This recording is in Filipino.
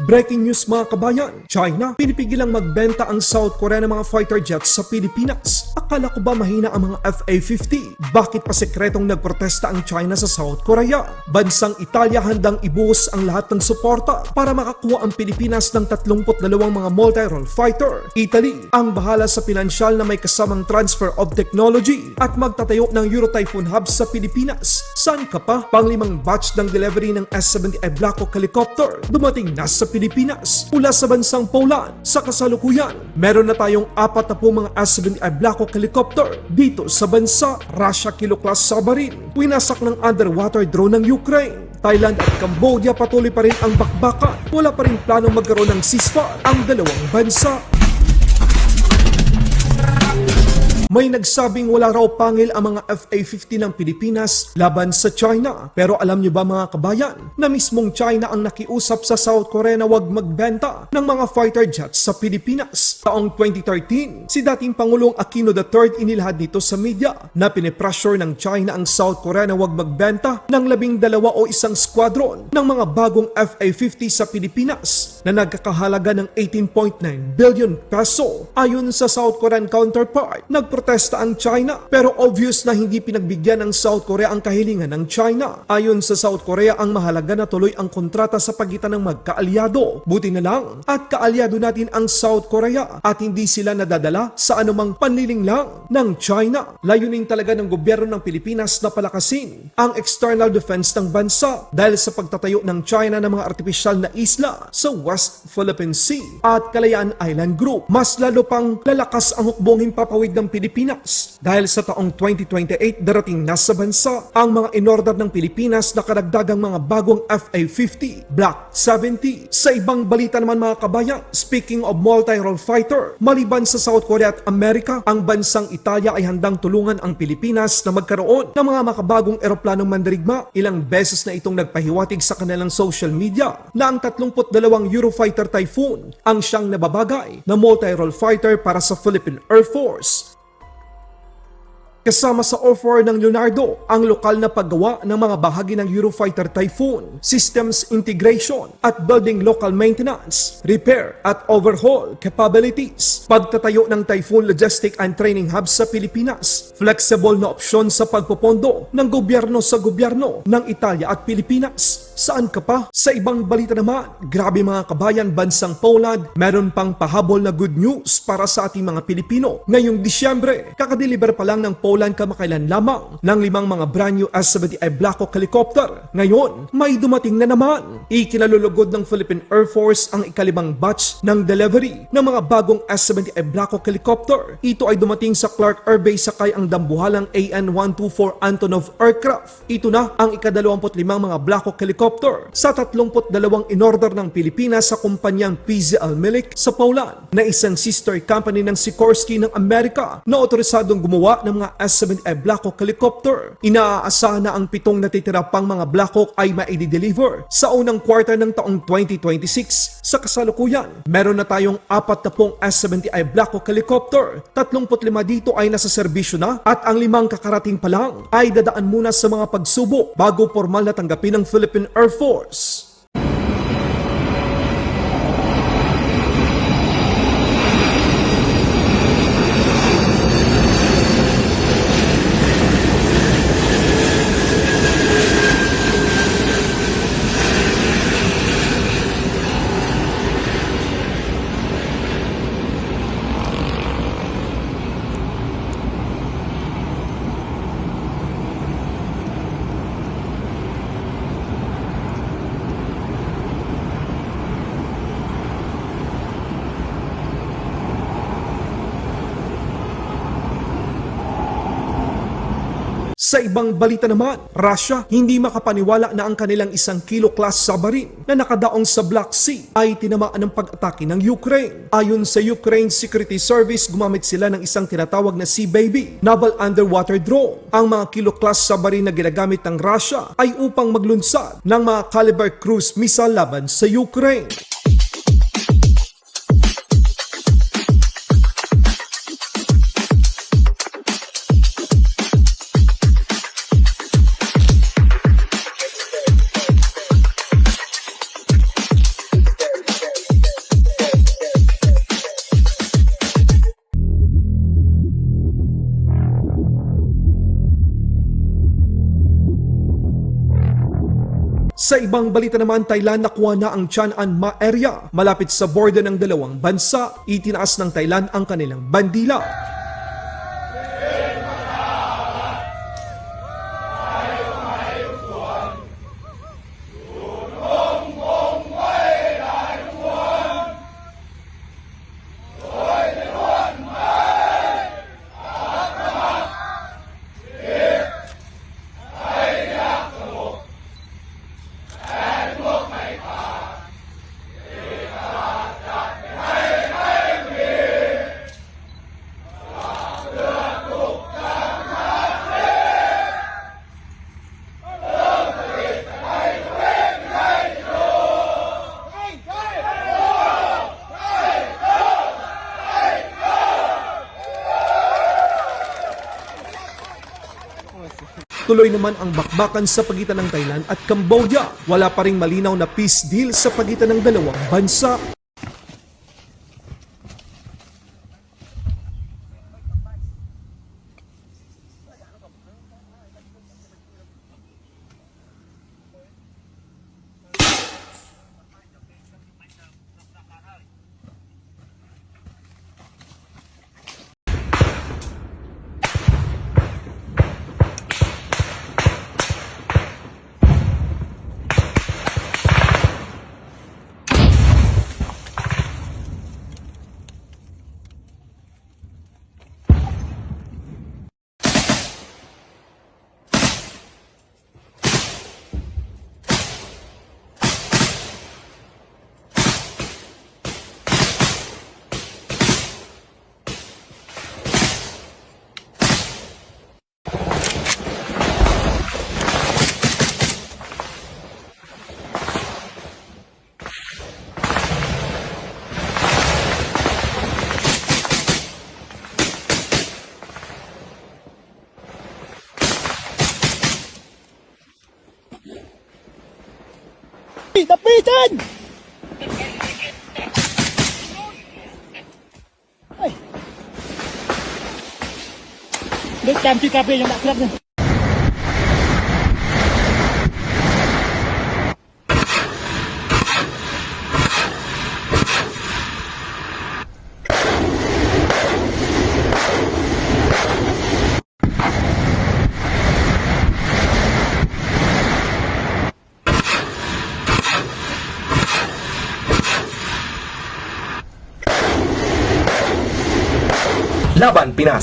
Breaking news mga kabayan, China, pinipigilang magbenta ang South Korea ng mga fighter jets sa Pilipinas. Akala ko ba mahina ang mga FA-50? Bakit pa sekretong nagprotesta ang China sa South Korea? Bansang Italia handang ibuhos ang lahat ng suporta para makakuha ang Pilipinas ng 32 mga multi-role fighter. Italy ang bahala sa pinansyal na may kasamang transfer of technology at magtatayo ng Euro Typhoon hub sa Pilipinas. Saan ka pa? Pang-5 batch ng delivery ng S-70i Black Hawk helicopter dumating na sa Pilipinas mula sa bansang Poland. Sa kasalukuyan, meron na tayong 40 mga S-70i Black Hawk helicopter dito sa bansa. Russia kilo-class submarine, winasak ng underwater drone ng Ukraine. Thailand at Cambodia patuloy pa rin ang bakbakan. Wala pa rin planong magkaroon ng ceasefire ang dalawang bansa. May nagsabing wala raw pangil ang mga FA-50 ng Pilipinas laban sa China. Pero alam niyo ba mga kabayan na mismong China ang nakiusap sa South Korea na wag magbenta ng mga fighter jets sa Pilipinas. Taong 2013, si dating Pangulong Aquino III inilahad nito sa media na pinipressure ng China ang South Korea na wag magbenta ng 12 o isang squadron ng mga bagong FA-50 sa Pilipinas na nagkakahalaga ng 18.9 billion peso. Ayon sa South Korean counterpart, nagprotesta ang China pero obvious na hindi pinagbigyan ng South Korea ang kahilingan ng China. Ayon sa South Korea, ang mahalaga na tuloy ang kontrata sa pagitan ng magkaalyado. Buti na lang at kaalyado natin ang South Korea at hindi sila nadadala sa anumang panlilinglang ng China. Layunin talaga ng gobyerno ng Pilipinas na palakasin ang external defense ng bansa dahil sa pagtatayo ng China ng mga artipisyal na isla sa West Philippine Sea at Kalayaan Island Group. Mas lalo pang lalakas ang hukbong himpapawid ng Pilipinas dahil sa taong 2028 darating na sa bansa ang mga inorder ng Pilipinas na karagdagang mga bagong FA-50, Block 70. Sa ibang balita naman mga kabayan, speaking of multi-role fighter, maliban sa South Korea at Amerika, ang bansang Italia ay handang tulungan ang Pilipinas na magkaroon ng mga makabagong eroplanong mandirigma. Ilang beses na itong nagpahiwatig sa kanilang social media na ang 32 Eurofighter Typhoon ang siyang nababagay na multi-role fighter para sa Philippine Air Force. Kasama sa offer ng Leonardo ang lokal na paggawa ng mga bahagi ng Eurofighter Typhoon, systems integration at building local maintenance, repair at overhaul capabilities, pagtatayo ng Typhoon Logistic and Training Hub sa Pilipinas, flexible na opsyon sa pagpopondo ng gobyerno sa gobyerno ng Italia at Pilipinas. Saan ka pa? Sa ibang balita naman, grabe mga kabayan, bansang Poland, meron pang pahabol na good news para sa ating mga Pilipino. Ngayong Disyembre, kakadeliver pa lang ng Poland kamakailan lamang ng 5 mga brand new S-70i Black Hawk helicopter. Ngayon, may dumating na naman. Ikinalulugod ng Philippine Air Force ang ika-5 batch ng delivery ng mga bagong S-70i Black Hawk helicopter. Ito ay dumating sa Clark Air Base sakay ang dambuhalang AN-124 Antonov aircraft. Ito na ang ika-25 mga Black Hawk helicopter sa 32 inorder ng Pilipinas sa kumpanyang PZL Milik sa Poland na isang sister company ng Sikorsky ng Amerika na otorisadong gumawa ng mga S-70i Black Hawk helicopter. Inaasahan na ang 7 natitira pang mga Black Hawk ay maidi-deliver sa unang quarter ng taong 2026. Sa kasalukuyan, meron na tayong 40 S-70i Black Hawk helicopter. 35 dito ay nasa serbisyo na at ang 5 kakarating pa lang ay dadaan muna sa mga pagsubok bago formal na tanggapin ng Philippine Air Force. Sa ibang balita naman, Russia hindi makapaniwala na ang kanilang 1 kilo-class submarine na nakadaong sa Black Sea ay tinamaan ng pag-atake ng Ukraine. Ayon sa Ukraine Security Service, gumamit sila ng isang tinatawag na Sea Baby naval underwater drone. Ang mga kilo-class submarine na ginagamit ng Russia ay upang maglunsad ng mga caliber cruise missile laban sa Ukraine. Sa ibang balita naman, Thailand nakuha na ang Chang'an Ma area malapit sa border ng dalawang bansa. Itinaas ng Thailand ang kanilang bandila. Tuloy naman ang bakbakan sa pagitan ng Thailand at Cambodia. Wala pa ring malinaw na peace deal sa pagitan ng dalawang bansa. Lapitan! Ay! Được cam chi cà phê yang nak kerap ni. Laban Pinas.